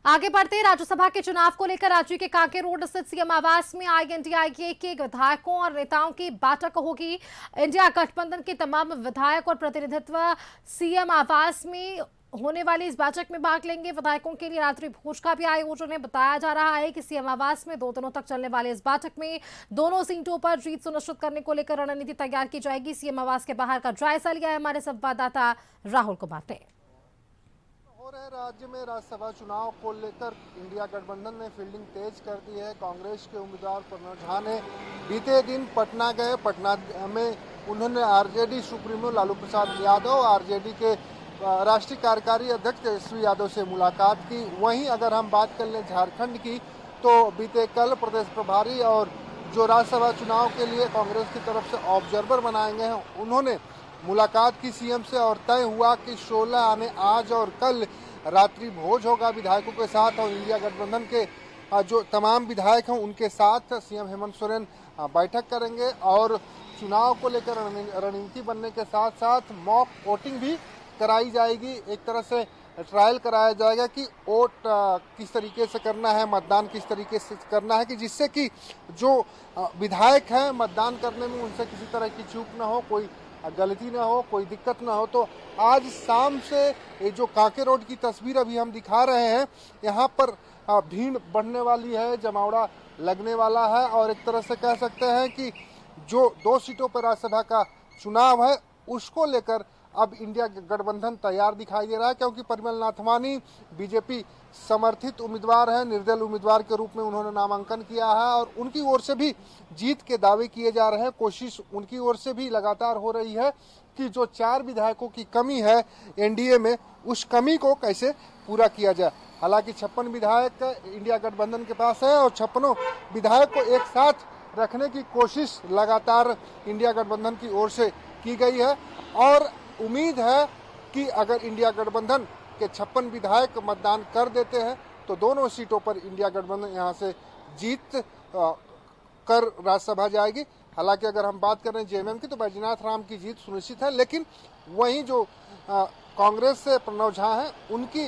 आगे बढ़ते राज्यसभा के चुनाव को लेकर राज्य के कांके रोड स्थित सीएम आवास में आईएनडीआईए के विधायकों और नेताओं की बैठक होगी। इंडिया गठबंधन के तमाम विधायक और प्रतिनिधित्व सीएम आवास में होने वाली इस बैठक में भाग लेंगे। विधायकों के लिए रात्रि भोज का भी आयोजन है। बताया जा रहा है कि सीएम आवास में 2 दिनों तक चलने वाली इस बैठक में दोनों सीटों पर जीत सुनिश्चित करने को लेकर रणनीति तैयार की जाएगी। सीएम आवास के बाहर का जायजा लिया है हमारे संवाददाता राहुल कुमार ने। हो रहे राज्य में राज्यसभा चुनाव को लेकर इंडिया गठबंधन ने फील्डिंग तेज कर दी है। कांग्रेस के उम्मीदवार प्रणव झा ने बीते दिन पटना गए। पटना में उन्होंने RJD supremo Lalu Prasad Yadav, RJD के राष्ट्रीय कार्यकारी अध्यक्ष तेजस्वी यादव से मुलाकात की। वहीं अगर हम बात कर लें झारखंड की, तो बीते कल प्रदेश प्रभारी और जो राज्यसभा चुनाव के लिए कांग्रेस की तरफ से ऑब्जर्वर बनाए गए हैं, उन्होंने मुलाकात की सीएम से और तय हुआ कि 16 आने आज और कल रात्रि भोज होगा विधायकों के साथ। और इंडिया गठबंधन के जो तमाम विधायक हैं उनके साथ सीएम हेमंत सोरेन बैठक करेंगे और चुनाव को लेकर रणनीति बनने के साथ साथ मॉक वोटिंग भी कराई जाएगी। एक तरह से ट्रायल कराया जाएगा कि वोट किस तरीके से करना है, मतदान किस तरीके से करना है, कि जिससे कि जो विधायक हैं मतदान करने में उनसे किसी तरह की चूक ना हो, कोई गलती ना हो, कोई दिक्कत ना हो। तो आज शाम से ये जो कांके रोड की तस्वीर अभी हम दिखा रहे हैं, यहाँ पर भीड़ बढ़ने वाली है, जमावड़ा लगने वाला है। और एक तरह से कह सकते हैं कि जो 2 सीटों पर राज्यसभा का चुनाव है उसको लेकर अब इंडिया गठबंधन तैयार दिखाई दे रहा है, क्योंकि परिमल नाथवानी बीजेपी समर्थित उम्मीदवार हैं। निर्दल उम्मीदवार के रूप में उन्होंने नामांकन किया है और उनकी ओर से भी जीत के दावे किए जा रहे हैं। कोशिश उनकी ओर से भी लगातार हो रही है कि जो 4 विधायकों की कमी है एनडीए में, उस कमी को कैसे पूरा किया जाए। हालांकि 56 विधायक इंडिया गठबंधन के पास है और 56 विधायक को एक साथ रखने की कोशिश लगातार इंडिया गठबंधन की ओर से की गई है। और उम्मीद है कि अगर इंडिया गठबंधन के 56 विधायक मतदान कर देते हैं तो दोनों सीटों पर इंडिया गठबंधन यहां से जीत कर राज्यसभा जाएगी। हालांकि अगर हम बात करें जेएमएम की, तो बैजनाथ राम की जीत सुनिश्चित है, लेकिन वहीं जो कांग्रेस से प्रणव झा हैं उनकी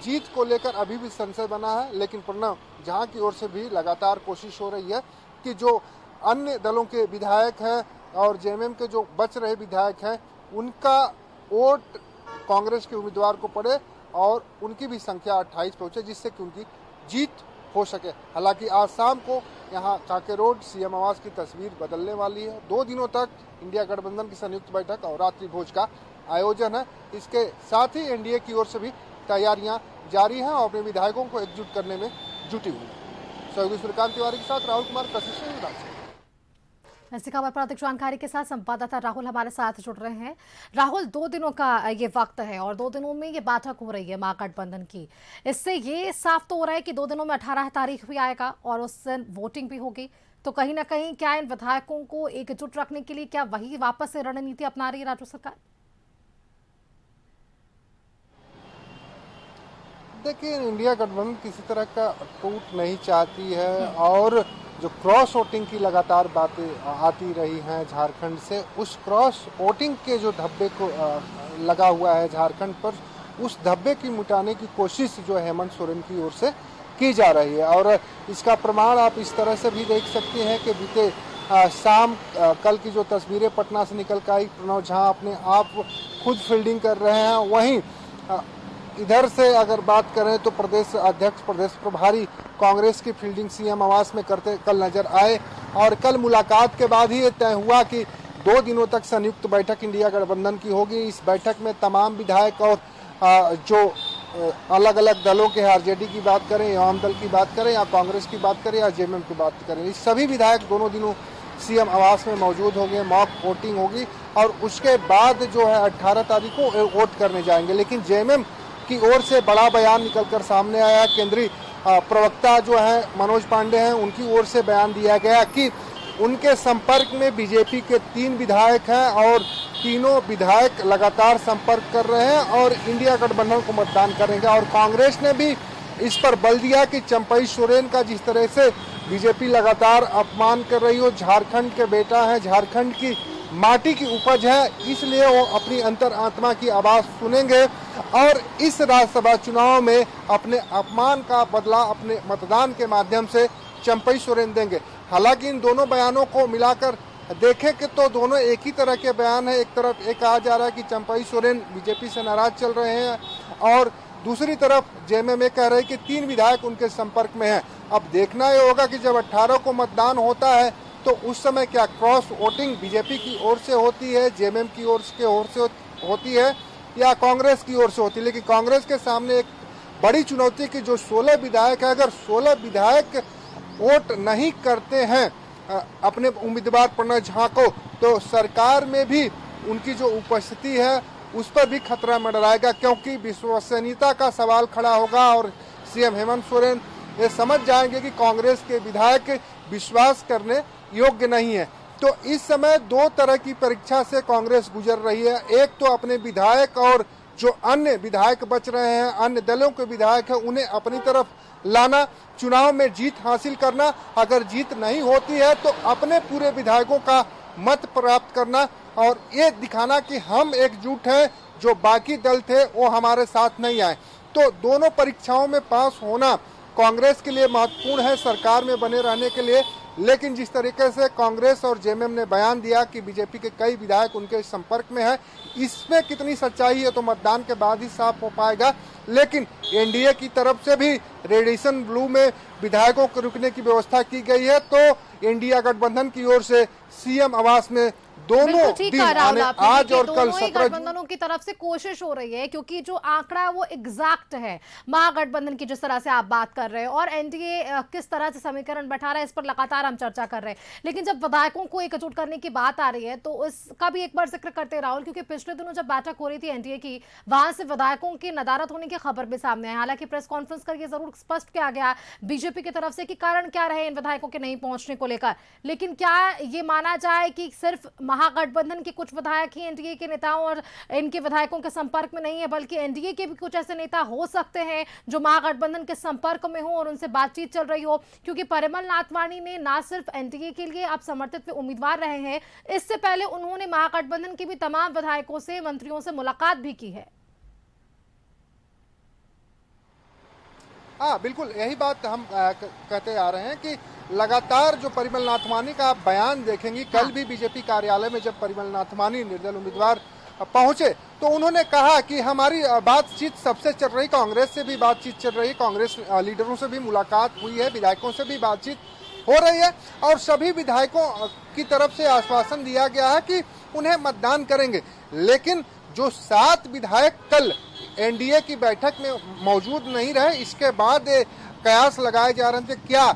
जीत को लेकर अभी भी संशय बना है। लेकिन प्रणव झा की ओर से भी लगातार कोशिश हो रही है कि जो अन्य दलों के विधायक हैं और जेएमएम के जो बच रहे विधायक हैं उनका वोट कांग्रेस के उम्मीदवार को पड़े और उनकी भी संख्या 28 पहुंचे, जिससे कि उनकी जीत हो सके। हालांकि आज शाम को यहां कांके रोड सीएम आवास की तस्वीर बदलने वाली है। 2 दिनों तक इंडिया गठबंधन की संयुक्त बैठक और रात्रि भोज का आयोजन है। इसके साथ ही एनडीए की ओर से भी तैयारियां जारी हैं और अपने विधायकों को एकजुट करने में जुटी हुई है। सहयोगी सूर्यकांत तिवारी के साथ राहुल कुमार, प्रशिक्षण। ऐसी खबर पर अधिक जानकारी के साथ संवाददाता राहुल हमारे साथ जुड़ रहे हैं। राहुल, 2 दिनों का ये वक्त है और 2 दिनों में ये बैठक हो रही है महागठबंधन की। इससे ये साफ तो हो रहा है कि 2 दिनों में 18 तारीख भी आएगा और उस दिन वोटिंग भी होगी। तो कहीं ना कहीं क्या इन विधायकों को एकजुट रखने के लिए क्या वही वापस से रणनीति अपना रही है राज्य सरकार? देखिए, इंडिया गठबंधन किसी तरह का टूट नहीं चाहती है और जो क्रॉस वोटिंग की लगातार बातें आती रही हैं झारखंड से, उस क्रॉस वोटिंग के जो धब्बे को लगा हुआ है झारखंड पर, उस धब्बे की मिटाने की कोशिश जो हेमंत सोरेन की ओर से की जा रही है। और इसका प्रमाण आप इस तरह से भी देख सकते हैं कि बीते शाम कल की जो तस्वीरें पटना से निकल कर आई, प्रणव झा अपने आप खुद फील्डिंग कर रहे हैं। वहीं इधर से अगर बात करें तो प्रदेश अध्यक्ष, प्रदेश प्रभारी कांग्रेस की फील्डिंग सीएम आवास में करते कल नजर आए। और कल मुलाकात के बाद ही ये तय हुआ कि 2 दिनों तक संयुक्त बैठक इंडिया गठबंधन की होगी। इस बैठक में तमाम विधायक और जो अलग अलग दलों के, आरजेडी की बात करें, आम दल की बात करें या कांग्रेस की बात करें या जेएमएम की बात करें, इस सभी विधायक दोनों दिनों सीएम आवास में मौजूद होंगे। मॉक वोटिंग होगी और उसके बाद जो है 18 तारीख को वोट करने जाएंगे। लेकिन जेएमएम की ओर से बड़ा बयान निकलकर सामने आया। केंद्रीय प्रवक्ता जो है मनोज पांडे हैं, उनकी ओर से बयान दिया गया कि उनके संपर्क में बीजेपी के 3 विधायक हैं और तीनों विधायक लगातार संपर्क कर रहे हैं और इंडिया गठबंधन को मतदान करेंगे। और कांग्रेस ने भी इस पर बल दिया कि चंपई सोरेन का जिस तरह से बीजेपी लगातार अपमान कर रही हो, झारखंड के बेटा हैं, झारखंड की माटी की उपज है, इसलिए वो अपनी अंतर आत्मा की आवाज सुनेंगे और इस राज्यसभा चुनाव में अपने अपमान का बदला अपने मतदान के माध्यम से चंपई सोरेन देंगे। हालांकि इन दोनों बयानों को मिलाकर देखें कि तो दोनों एक ही तरह के बयान है। एक तरफ एक कहा जा रहा है कि चंपई सोरेन बीजेपी से नाराज चल रहे हैं और दूसरी तरफ जेएमएम कह रहे हैं कि 3 विधायक उनके संपर्क में हैं। अब देखना ये होगा कि जब 18 को मतदान होता है तो उस समय क्या क्रॉस वोटिंग बीजेपी की ओर से होती है, जेएमएम की ओर से होती है या कांग्रेस की ओर से होती है। लेकिन कांग्रेस के सामने एक बड़ी चुनौती की जो 16 विधायक है, अगर 16 विधायक वोट नहीं करते हैं अपने उम्मीदवार प्रणय झा को, तो सरकार में भी उनकी जो उपस्थिति है उस पर भी खतरा मंडराएगा, क्योंकि विश्वसनीयता का सवाल खड़ा होगा और सीएम हेमंत सोरेन ये समझ जाएंगे कि कांग्रेस के विधायक विश्वास करने योग्य नहीं है। तो इस समय 2 तरह की परीक्षा से कांग्रेस गुजर रही है। एक तो अपने विधायक और जो अन्य विधायक बच रहे हैं, अन्य दलों के विधायक हैं, उन्हें अपनी तरफ लाना, चुनाव में जीत हासिल करना। अगर जीत नहीं होती है तो अपने पूरे विधायकों का मत प्राप्त करना और ये दिखाना कि हम एकजुट हैं, जो बाकी दल थे वो हमारे साथ नहीं आए। तो दोनों परीक्षाओं में पास होना कांग्रेस के लिए महत्वपूर्ण है सरकार में बने रहने के लिए। लेकिन जिस तरीके से कांग्रेस और जेएमएम ने बयान दिया कि बीजेपी के कई विधायक उनके संपर्क में है, इसमें कितनी सच्चाई है तो मतदान के बाद ही साफ हो पाएगा। लेकिन एनडीए की तरफ से भी रेडिएशन ब्लू में विधायकों को रुकने की व्यवस्था की गई है। तो इंडिया गठबंधन की ओर से सीएम आवास में दोनों दिन आज और कल 17 गठबंधनों की तरफ से कोशिश हो रही है, क्योंकि जो आंकड़ा है वो एग्जैक्ट है महागठबंधन की, जिस तरह से आप बात कर रहे हैं, और एनडीए किस तरह से समीकरण बैठा रहा है इस पर लगातार हम चर्चा कर रहे हैं। लेकिन जब विधायकों को एकजुट करने की बात आ रही है तो इसका भी एक बार जिक्र करते हैं राहुल, क्योंकि पिछले दिनों जब बैठक हो रही थी एनडीए की, वहां से विधायकों की नदारत होने की खबर भी सामने आई। हालांकि प्रेस कॉन्फ्रेंस करके जरूर स्पष्ट किया गया बीजेपी की तरफ से कि कारण क्या रहे इन विधायकों के नहीं पहुंचने को लेकर। लेकिन क्या ये माना जाए कि सिर्फ महागठबंधन के कुछ विधायक ही एनडीए के नेताओं और इनके विधायकों के संपर्क में नहीं है, बल्कि एनडीए के भी कुछ ऐसे नेता हो सकते हैं जो महागठबंधन के संपर्क में हो और उनसे बातचीत चल रही हो? क्योंकि परिमल नाथवानी ने ना सिर्फ एनडीए के लिए आप समर्थित उम्मीदवार रहे हैं, इससे पहले उन्होंने महागठबंधन के भी तमाम विधायकों से, मंत्रियों से मुलाकात भी की है। हाँ बिल्कुल, यही बात हम कहते आ रहे हैं कि लगातार जो परिमल नाथवानी का आप बयान देखेंगे, कल भी बीजेपी कार्यालय में जब परिमल नाथवानी निर्दल उम्मीदवार पहुंचे तो उन्होंने कहा कि हमारी बातचीत सबसे चल रही, कांग्रेस से भी बातचीत चल रही, कांग्रेस लीडरों से भी मुलाकात हुई है, विधायकों से भी बातचीत हो रही है और सभी विधायकों की तरफ से आश्वासन दिया गया है कि उन्हें मतदान करेंगे। लेकिन जो 7 विधायक कल एनडीए की बैठक में मौजूद नहीं रहे, इसके बाद कयास लगाए जा रहे थे क्या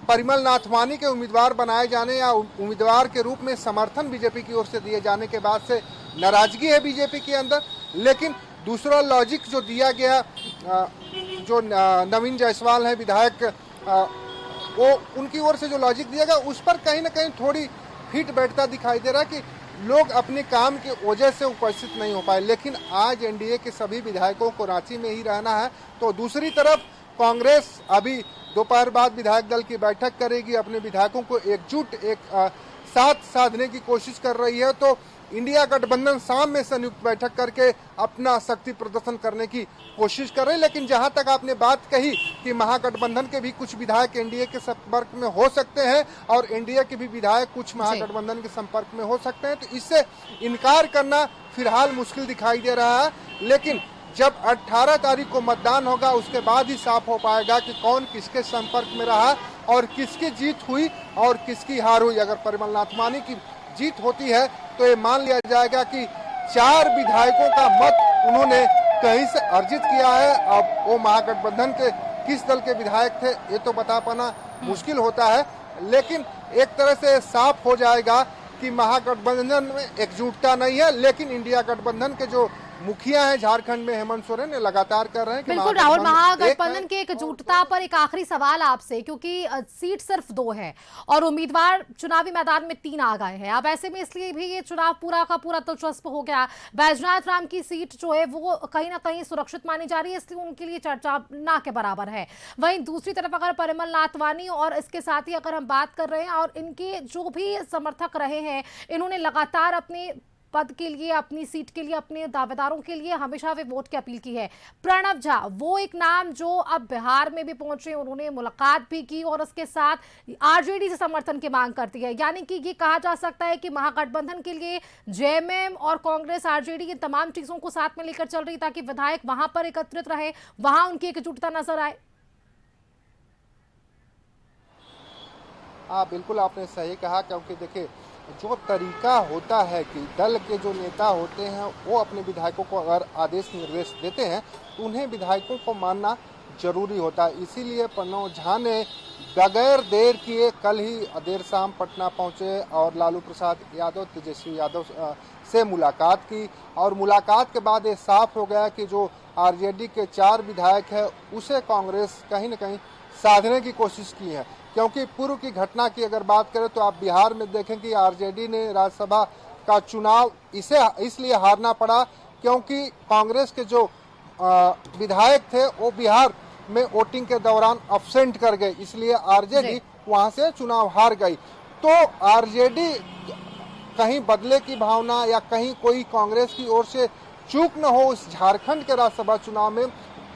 परिमल नाथवानी के उम्मीदवार बनाए जाने या उम्मीदवार के रूप में समर्थन बीजेपी की ओर से दिए जाने के बाद से नाराजगी है बीजेपी के अंदर। लेकिन दूसरा लॉजिक जो दिया गया, जो नवीन जायसवाल है विधायक, वो उनकी ओर से जो लॉजिक दिया गया उस पर कहीं ना कहीं थोड़ी हिट बैठता दिखाई दे रहा है कि लोग अपने काम की वजह से उपस्थित नहीं हो पाए। लेकिन आज एनडीए के सभी विधायकों को रांची में ही रहना है। तो दूसरी तरफ कांग्रेस अभी दोपहर बाद विधायक दल की बैठक करेगी, अपने विधायकों को एकजुट साथ साधने की कोशिश कर रही है। तो इंडिया गठबंधन शाम में संयुक्त बैठक करके अपना शक्ति प्रदर्शन करने की कोशिश कर रही है। लेकिन जहां तक आपने बात कही कि महागठबंधन के भी कुछ विधायक एनडीए के संपर्क में हो सकते हैं और एनडीए के भी विधायक कुछ महागठबंधन के संपर्क में हो सकते हैं, तो इससे इनकार करना फिलहाल मुश्किल दिखाई दे रहा है। लेकिन जब 18 तारीख को मतदान होगा उसके बाद ही साफ हो पाएगा कि कौन किसके संपर्क में रहा और किसकी जीत हुई और किसकी हार हुई। अगर परिमल नाथवानी की जीत होती है तो ये मान लिया जाएगा कि 4 विधायकों का मत उन्होंने कहीं से अर्जित किया है। अब वो महागठबंधन के किस दल के विधायक थे ये तो बता पाना मुश्किल होता है, लेकिन एक तरह से साफ हो जाएगा कि महागठबंधन में एकजुटता नहीं है। लेकिन इंडिया गठबंधन के जो मुखिया हैं झारखंड में हेमंत सोरेन, लगातार कर रहे हैं कि बिल्कुल राहुल, महागठबंधन के एकजुटता पर एक आखिरी सवाल आपसे, क्योंकि सीट सिर्फ 2 है और उम्मीदवार चुनावी मैदान में 3 आ गए हैं। अब ऐसे में इसलिए भी ये चुनाव पूरा का पूरा दिलचस्प हो गया। बैजनाथ राम की सीट जो है वो कहीं ना कहीं सुरक्षित मानी जा रही है, इसलिए उनके लिए चर्चा ना के बराबर है। वहीं दूसरी तरफ अगर परिमल नाथवानी और इसके साथ ही अगर हम बात कर रहे हैं और इनके जो भी समर्थक रहे हैं, इन्होंने लगातार अपने पद के लिए, अपनी सीट के लिए, अपने दावेदारों के लिए हमेशा वे वोट की अपील की है। प्रणव झा वो एक नाम जो अब बिहार में भी पहुंचे, उन्होंने मुलाकात भी की और उसके साथ आरजेडी से समर्थन की मांग करती है। यानी कि ये कहा जा सकता है कि महागठबंधन के लिए जेएमएम और कांग्रेस, आरजेडी इन तमाम चीजों को साथ में लेकर चल रही ताकि विधायक वहां पर एकत्रित रहे, वहां उनकी एकजुटता नजर आए। हाँ, बिल्कुल आपने सही कहा, क्योंकि देखिए जो तरीका होता है कि दल के जो नेता होते हैं वो अपने विधायकों को अगर आदेश निर्देश देते हैं तो उन्हें विधायकों को मानना जरूरी होता है। इसीलिए प्रणव झा ने बगैर देर किए कल ही देर शाम पटना पहुंचे और लालू प्रसाद यादव, तेजस्वी यादव से मुलाकात की। और मुलाकात के बाद ये साफ हो गया कि जो आरजेडी के 4 विधायक है उसे कांग्रेस कहीं न कहीं साधने की कोशिश की है। क्योंकि पूर्व की घटना की अगर बात करें तो आप बिहार में देखें कि आरजेडी ने राज्यसभा का चुनाव इसे इसलिए हारना पड़ा क्योंकि कांग्रेस के जो विधायक थे वो बिहार में वोटिंग के दौरान अब्सेंट कर गए, इसलिए आरजेडी वहां से चुनाव हार गई। तो आरजेडी कहीं बदले की भावना या कहीं कोई कांग्रेस की ओर से चूक न हो इस झारखंड के राज्यसभा चुनाव में,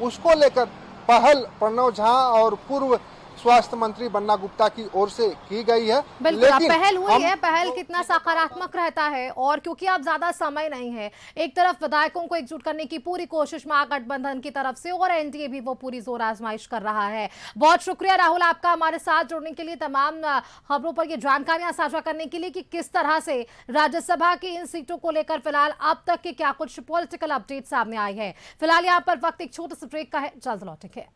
उसको लेकर पहल प्रणव झा और पूर्व स्वास्थ्य मंत्री बन्ना गुप्ता की ओर से की गई है। लेकिन पहल हुई है, पहल कितना सकारात्मक रहता है। और क्योंकि अब ज्यादा समय नहीं है, एक तरफ विधायकों को एकजुट करने की पूरी कोशिश महागठबंधन की तरफ से और एनडीए भी वो पूरी जोर आजमाइश कर रहा है। बहुत शुक्रिया राहुल आपका हमारे साथ जुड़ने के लिए, तमाम खबरों पर ये जानकारियां साझा करने के लिए कि किस तरह से राज्यसभा की इन सीटों को लेकर फिलहाल अब तक के क्या कुछ पॉलिटिकल अपडेट सामने आई है। फिलहाल यहाँ पर वक्त एक छोटे से ब्रेक का है, जल्द लौटेंगे।